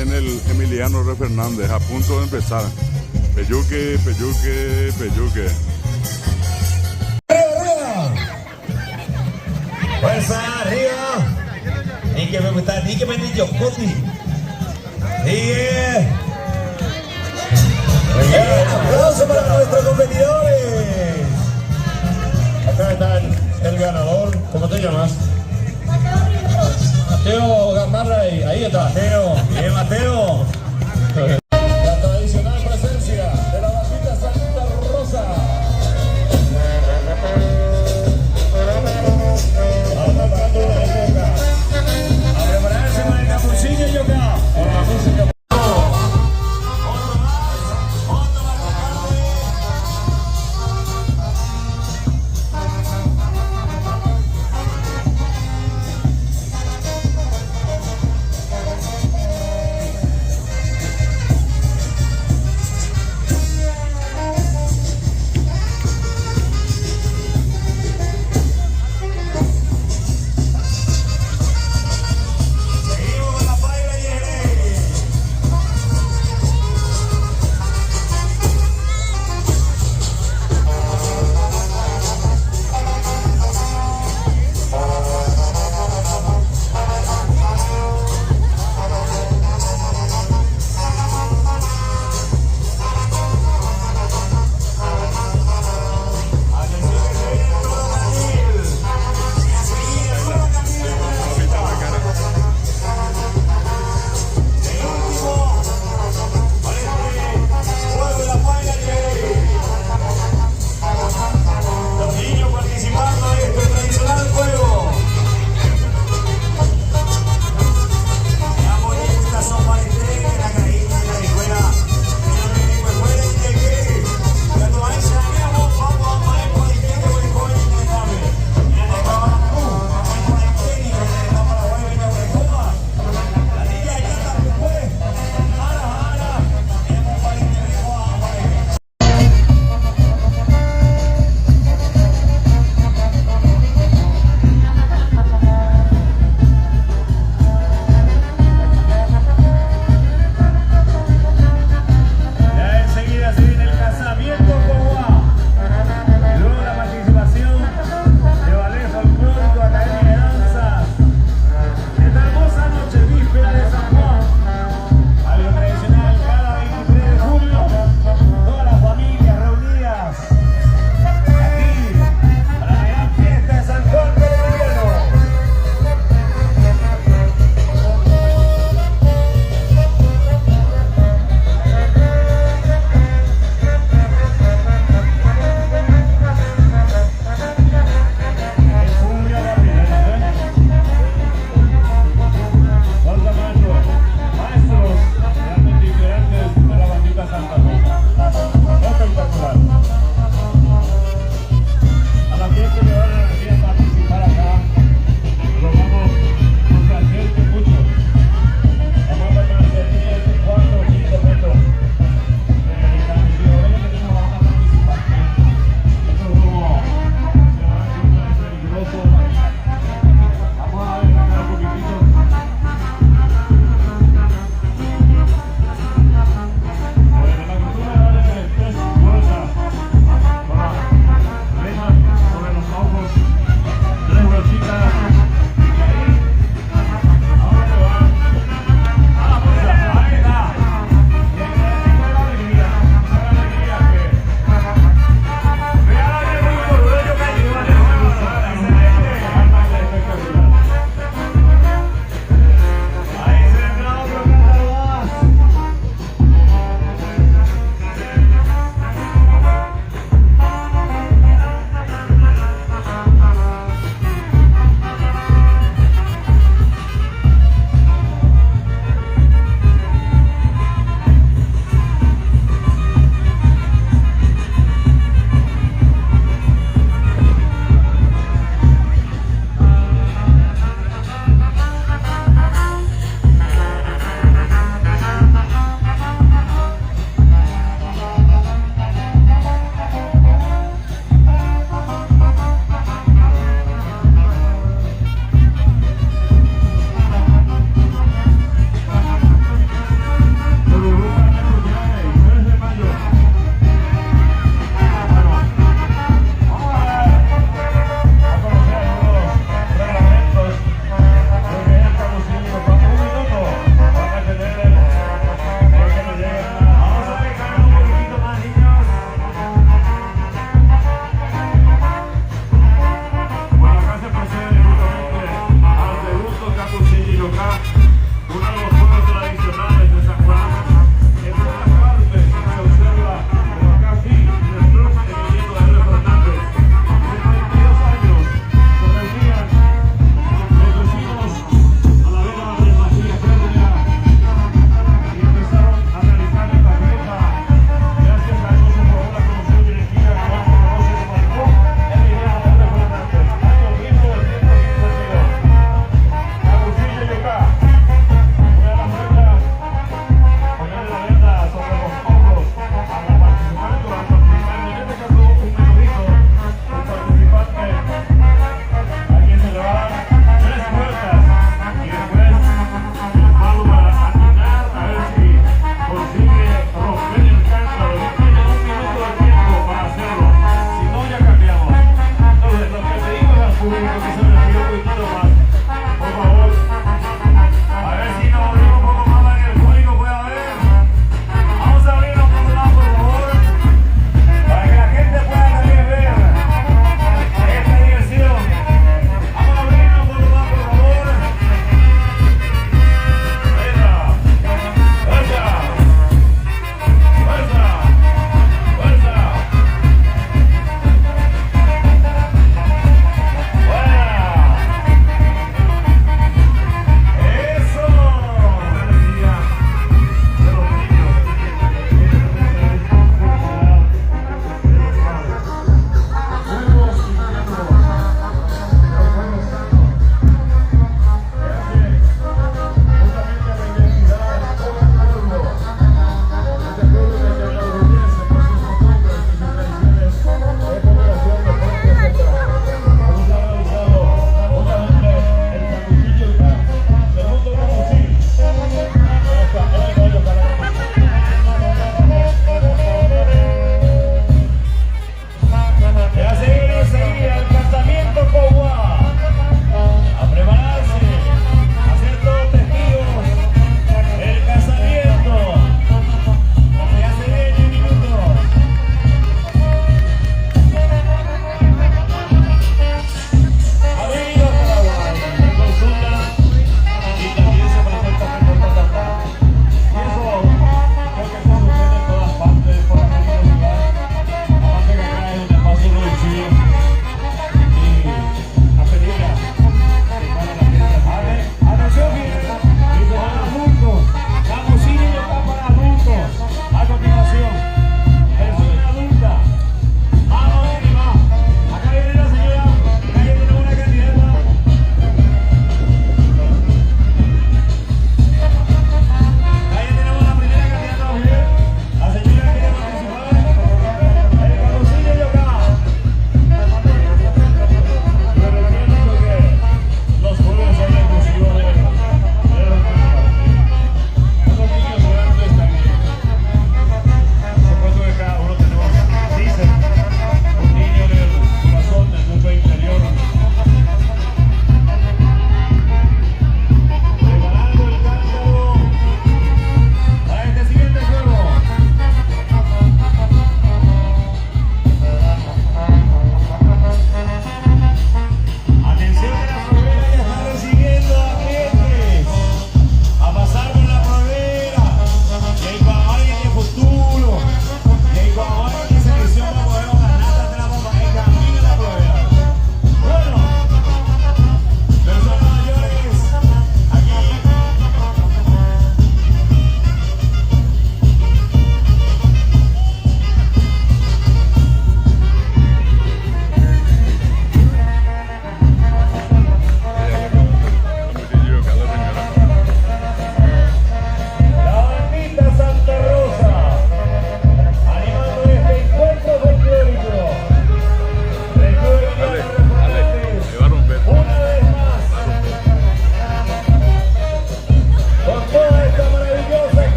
en el Emiliano R. Fernández, a punto de empezar. Peyuque, peyuque, peyuque. ¡Arriba! ¡Fuerza, arriba! Hay que me gusta, hay que me dicho, Coti. Sigue. Un aplauso para nuestros competidores. Acá está el ganador. ¿Cómo te llamas? Mateo Gamarra. Ahí está Mateo. Bien, Mateo. La tradicional presencia de la bandita Santa Rosa. Marcando una época. A prepararse para el capucillo y acá. Con la música.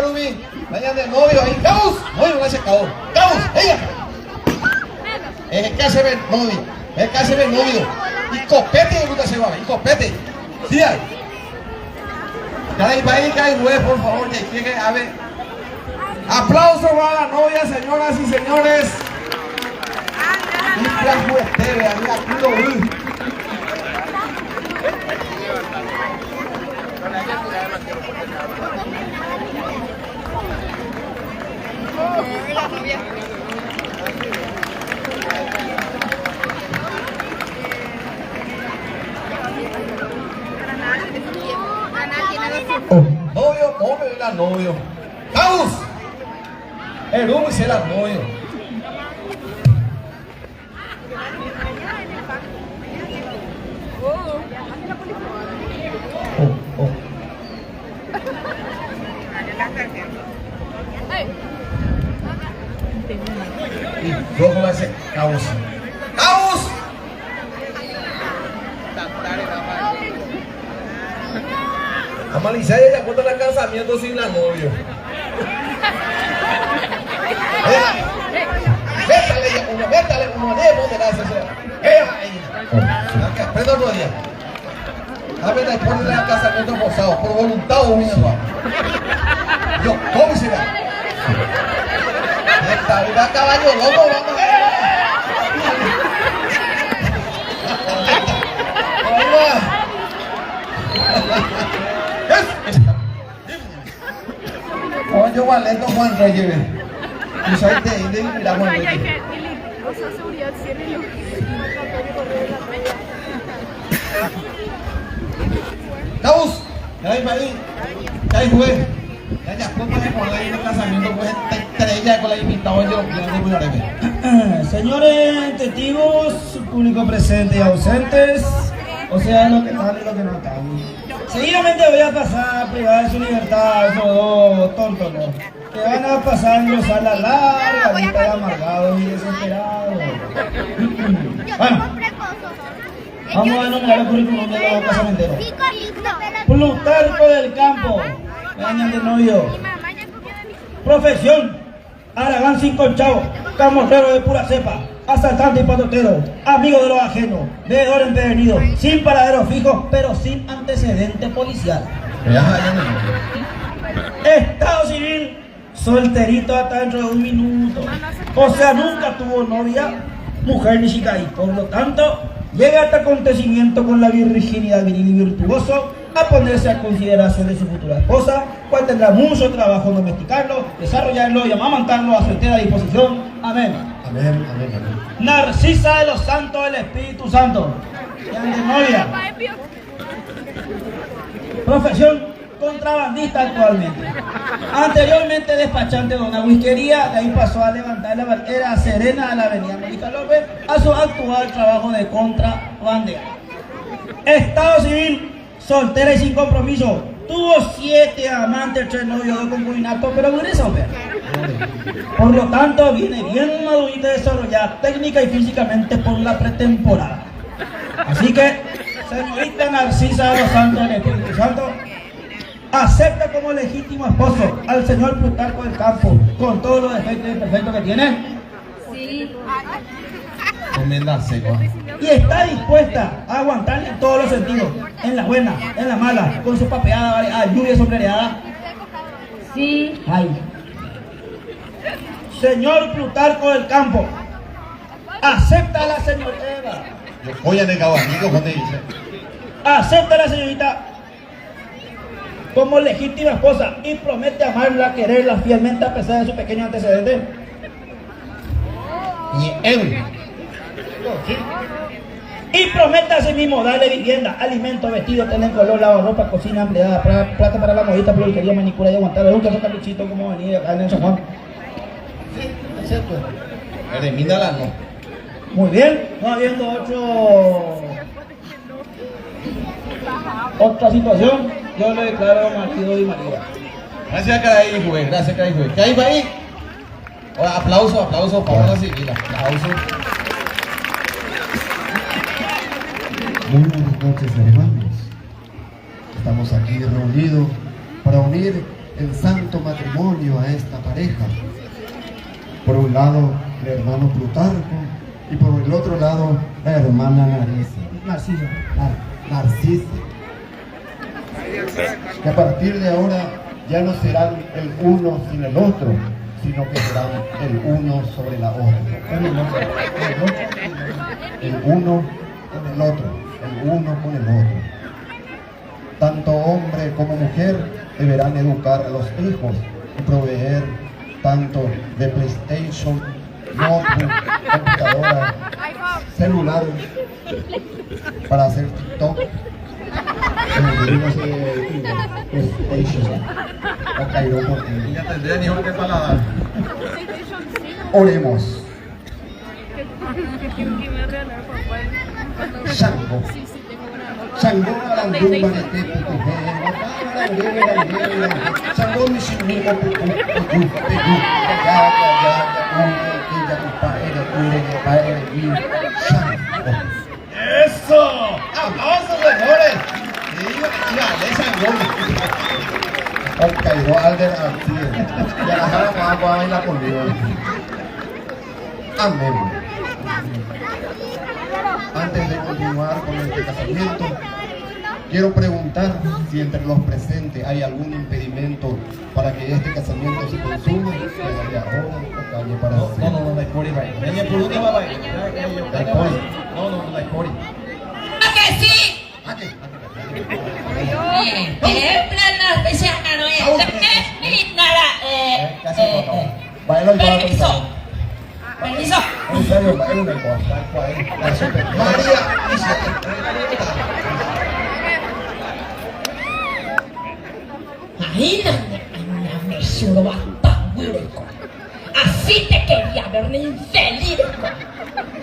Rumi. Vayan de novio ahí. ¡Caos! No, no hace caos. ¡Caos! ¡Ella! Es que hace ver novio. Es que hace ver novio. Y copete de puta se va. Y copete. Sí, hay. Cada país, cada web, por favor, que llegue a ver. Aplausos para la novia, señoras y señores. Y plan juguete, vean, aquí lo vi. Novio, novio y la novio. ¡Vamos! El humo y la novio. Y yo con ese caos. ¡Caos! Amalizar ella cuenta el casamiento sin la novio. Métale uno, no te la haces. Prenda otro día. A ver, después del casamiento forzado, por voluntad o mismo. Yo, ¿cómo se da? Esta vida caballo loco, vamos. Oye, Valento Juan Reyes. Y soy de mira Juan Reyes. Caos, ya hay país, ya hay juez. Ya fue para con el casamiento, pues estrella con la invitada yo Señores testigos, público presente y ausentes, o sea, los que están y los que no están. Seguidamente voy a pasar a privar de su libertad a esos dos tontos, ¿no? Que van a pasar en sala larga, lista de amargados y desesperados. Bueno, vamos a nombrar el currículum de los casamenteros. Plutarco del Campo, años de novio. Profesión: Aragán sin conchavo, camorrero de pura cepa, asaltante y patotero, amigo de los ajenos, bebedor empedernido, sin paradero fijo, pero sin antecedente policial. Estado civil: solterito hasta dentro de 1 minuto. O sea, nunca tuvo novia, mujer ni chica, y por lo tanto llega a este acontecimiento con la virginidad viril y virtuoso a ponerse a consideración de su futura esposa, cual tendrá mucho trabajo en domesticarlo, desarrollarlo y amamantarlo a su entera disposición. Amén. Amén, amén, amén. Narcisa de los Santos del Espíritu Santo. Ya de novia. Profesión: contrabandista actualmente. Anteriormente despachante de una whiskería, de ahí pasó a levantar la barrera Serena de la avenida Mónica López a su actual trabajo de contrabandero. Estado civil: soltera y sin compromiso. Tuvo 7 amantes, 3 novios, 2 concubinatos, pero muy resolver. Por lo tanto, viene bien madurita y desarrollada técnica y físicamente por la pretemporada. Así que, señorita Narcisa de los Santos del Espíritu Santo, acepta como legítimo esposo al señor Plutarco del Campo, con todos los defectos imperfectos que tiene. Sí. Y está dispuesta a aguantarle en todos los sentidos, en la buena, en la mala, con su papeada, variada, lluvia sombrereada. Sí. Ay. Señor Plutarco del Campo, acepta a la señorita. Voy a negar amigo cuando dice. Acepta a la señorita como legítima esposa y promete amarla, quererla fielmente a pesar de su pequeño antecedente. Ni él. Y promete a sí mismo darle vivienda, alimento, vestido, tener color, lavarropa, cocina, empleada, plata para la modista, peluquería, manicura y aguantar. Nunca son caprichito como venir acá en el San Juan. Sí, acepto. Elimínala, no. Muy bien, no habiendo otra situación, yo le declaro marido y marido. Gracias, caray, juez. Gracias, caray, juez. ¿Qué hay para ahí? Ahora, aplauso para la civil. Aplauso. Muy buenas noches, hermanos. Estamos aquí reunidos para unir el santo matrimonio a esta pareja. Por un lado, el hermano Plutarco y por el otro lado, la hermana Narcisa. Narcisa. Que a partir de ahora ya no serán el uno sin el otro, sino que serán el uno sobre la otra. El uno con el otro, el uno con el otro. Tanto hombre como mujer deberán educar a los hijos y proveer tanto de PlayStation, notebook, computadora, celular para hacer TikTok. No sé, PlayStation. O caído por ti. Ya tendría ni un que paladar. Oremos. Shango. Shango arandumba de tepe Shango mi shimimo pupu ¡Eso! ¡Aplausos, señores! ¡Dígale, Shango! Caído Alder Artier. Y a la jara agua a bailar conmigo. Amén. Antes de continuar con este casamiento, quiero preguntar si entre los presentes hay algún impedimento para que este casamiento se consuma, que haya ahora o calle para siempre. No, la historia va ahí. Ella, ¿por dónde va ahí? La historia. No, la historia. ¿A que sí? ¿A qué? Baila el Permiso. Permiso. En serio, baila una cosa. María, Imagínate, me suelo bastante. Así te quería ver, infeliz.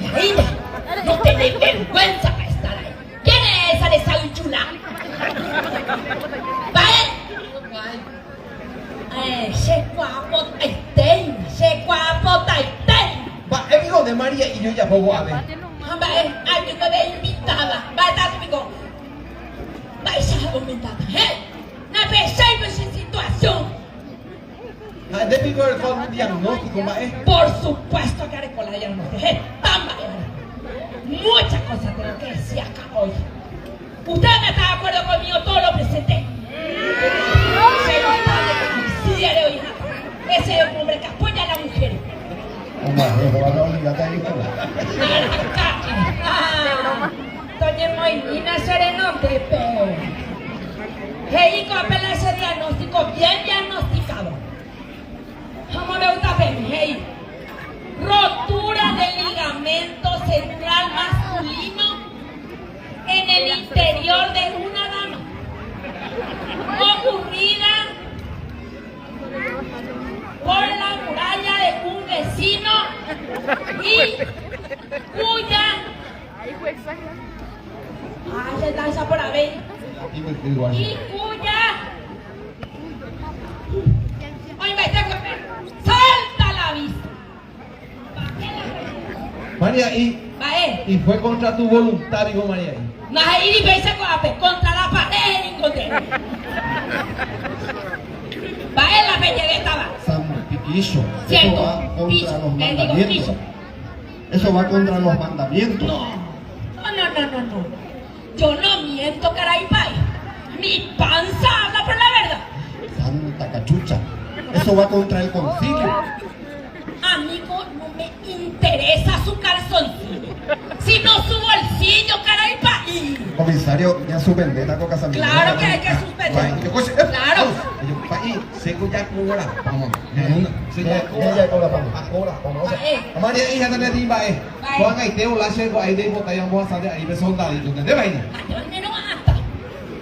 Imagínate, no tenés vergüenza para estar ahí. ¿Quién es esa de esa chula? ¿Vale? Se guapo taitén. Va, es hijo de María y yo ya pongo a ver. Hombre, ay, yo me invitada. Va a estar conmigo. Va a ser argumentada, No penséis en esa situación. Debe haber con un diagnóstico, va, Por supuesto que haré con la diagnóstica. Muchas cosas tengo que decir acá hoy. ¿Usted no está de acuerdo conmigo? Todo lo presenté. Ese es un hombre que apoya a la mujer. Doña Moinina Serenote, pero hey, copela ese diagnóstico bien diagnosticado. ¿Cómo me gusta ver? Hey, rotura del ligamento central masculino en el interior de una dama, ocurrida por la muralla de un vecino y cuya se danza por ahí y cuya salta a la vista. María, y fue contra tu voluntad, digo María. Ahí dice contra la pared y encontré. Va en la peña que estaba. Santiquillo. Cierto. Eso va contra Piso. los Le digo mandamientos. piso. Eso va contra los mandamientos. No. Yo no miento, caray, pay. Mi panza habla por la verdad. Santa cachucha. Eso va contra el concilio. Amigo, no me interesa su calzoncillo, sino su bolsillo, caray, pay. Comisario, ya su vendetta con casamiento. Claro que hay que suspender. Claro. Seco ya cobra. Vamos. Ya cobra, vamos. María, hija de Nedimba, Juan ahí te voy a hacer ahí de boca y vamos a salir ahí de soldadito. ¿Entendés, vaina?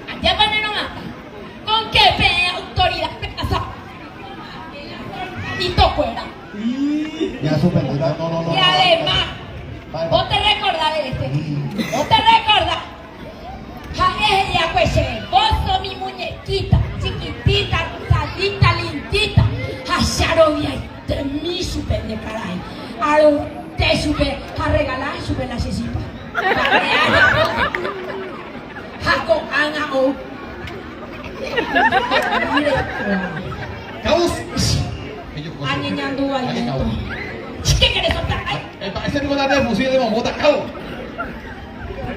Allá van no mata. ¿Con qué autoridad te casas? Y tocuera. Ya su vendetta. No. Y además, vos te recordás de este. Vos te recordás. Ella pues vos sos mi muñequita, chiquitita, rosadita, lindita. Hacharovia y de mí supe de caray. Aro te supe a regalar supe la sesipa. Jaco ana o. Mire, Caos. Añeñando aliento. ¿Qué quieres soltar? Ay. Ese mismo da de fusil de mamota, caos.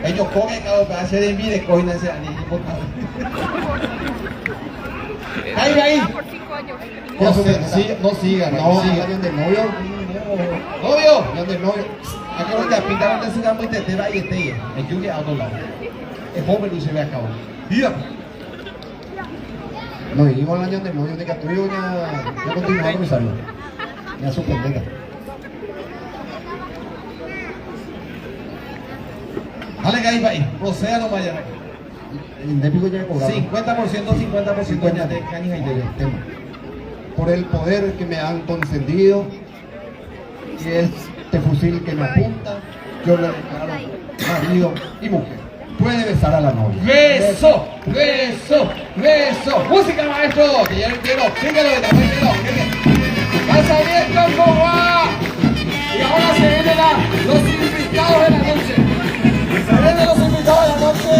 Ellos cogen, caos, para hacer en vida, cogen ese anillo. Ahí. No sigan, no sigan del novio. Novio. Del novio. Acá ya pintaron de ciudad muy tetera y estella. En Yuge a otro lado. Es joven y se ve acá. Mira. No, iba al año del novio de Catuyo, ya continuaba con mi salud. Ya suspendida. Dale que ahí, proceda vaya. El Dépico ya he cobrado. 50% ya de caña y de tema. Por el poder que me han concedido y este fusil que me apunta, yo le declaro marido y mujer. Puede besar a la novia. ¡Beso! ¡Música, maestro! Que ya entiendo. Síguelo de también, ¡Pasa bien, Congo! Y ahora se vienen los invitados de la noche. Se vienen los invitados de la noche.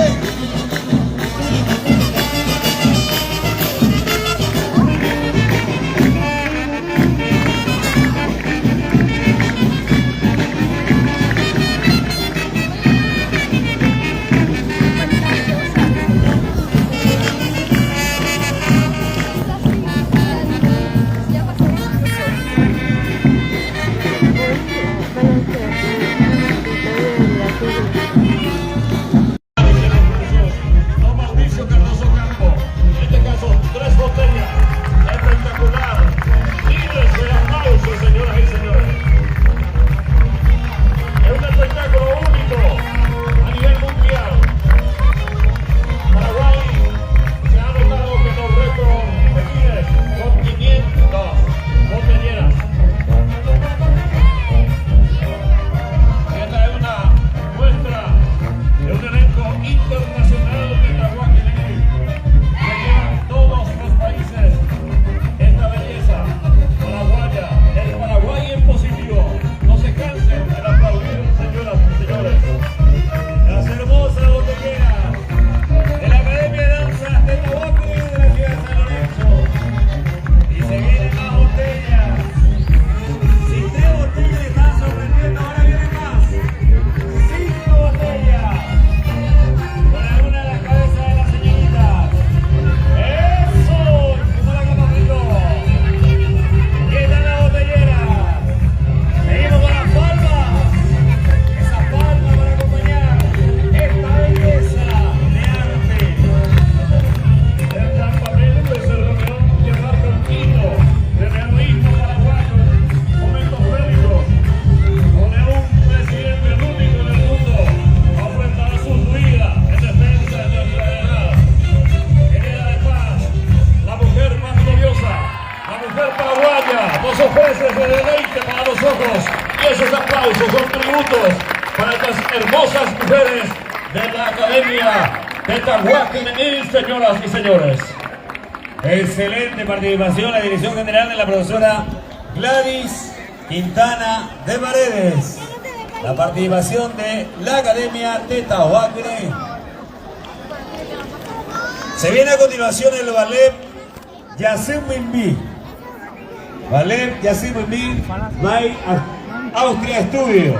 Los ofreces de deleite para los ojos y esos aplausos son tributos para estas hermosas mujeres de la Academia Tetahuac Femenil, señoras y señores. Excelente participación, la dirección general de la profesora Gladys Quintana de Paredes. La participación de la Academia Tetahuac. Se viene a continuación el ballet Yasimimbi. Ballet Yasimimbi by Austria Studio.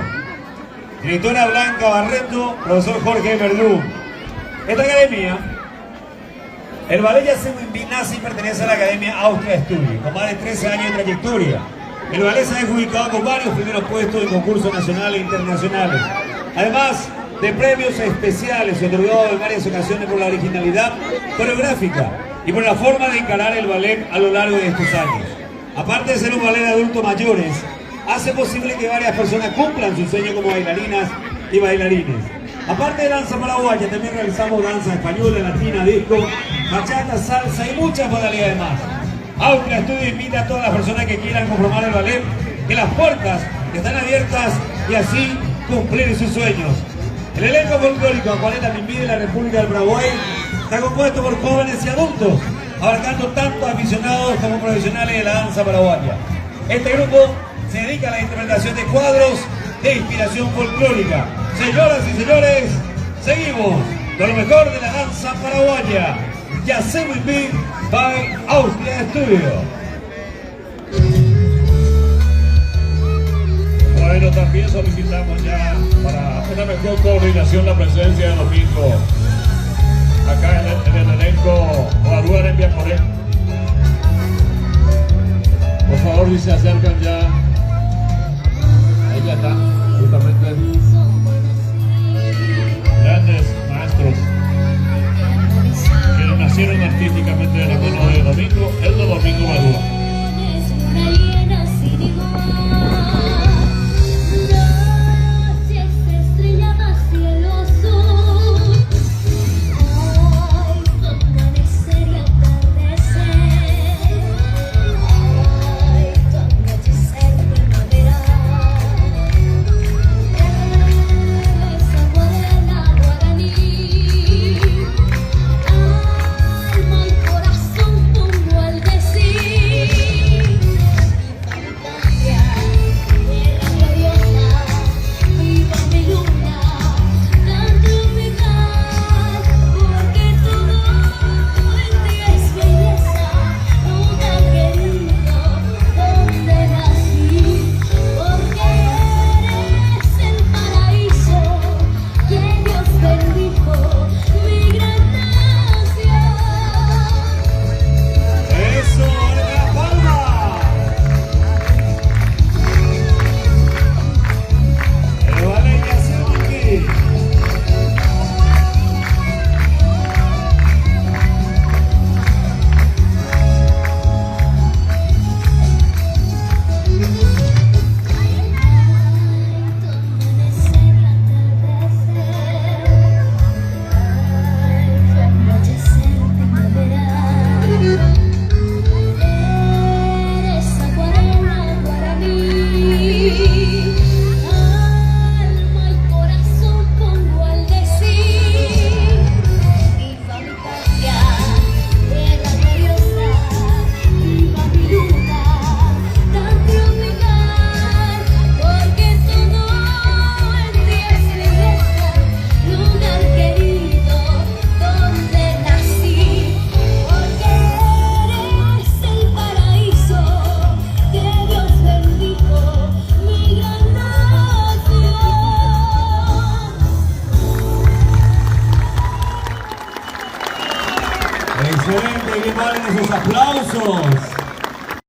Directora Blanca Barreto, profesor Jorge Verdú. Esta academia, el ballet Yasimimbi nace y pertenece a la Academia Austria Studio, con más de 13 años de trayectoria. El ballet se ha adjudicado con varios primeros puestos en concursos nacionales e internacionales, además de premios especiales otorgados en varias ocasiones por la originalidad coreográfica y por la forma de encarar el ballet a lo largo de estos años. Aparte de ser un ballet de adultos mayores, hace posible que varias personas cumplan su sueño como bailarinas y bailarines. Aparte de danza paraguaya, también realizamos danza española, latina, disco, bachata, salsa y muchas modalidades más. Austria Studio invita a todas las personas que quieran conformar el ballet que las puertas están abiertas y así cumplir sus sueños. El elenco folclórico Acuarela Mimbí de la República del Paraguay está compuesto por jóvenes y adultos, abarcando tanto aficionados como profesionales de la danza paraguaya. Este grupo se dedica a la interpretación de cuadros de inspiración folclórica. Señoras y señores, seguimos con lo mejor de la danza paraguaya. Yasimimbi by Austria Studio. También solicitamos ya para una mejor coordinación la presencia de Domingo acá en el elenco Guarúa en Viaporé. Por favor, si se acercan ya. Ahí ya están, justamente. Grandes maestros que nacieron artísticamente de la mano de Domingo, el de Domingo Guarúa.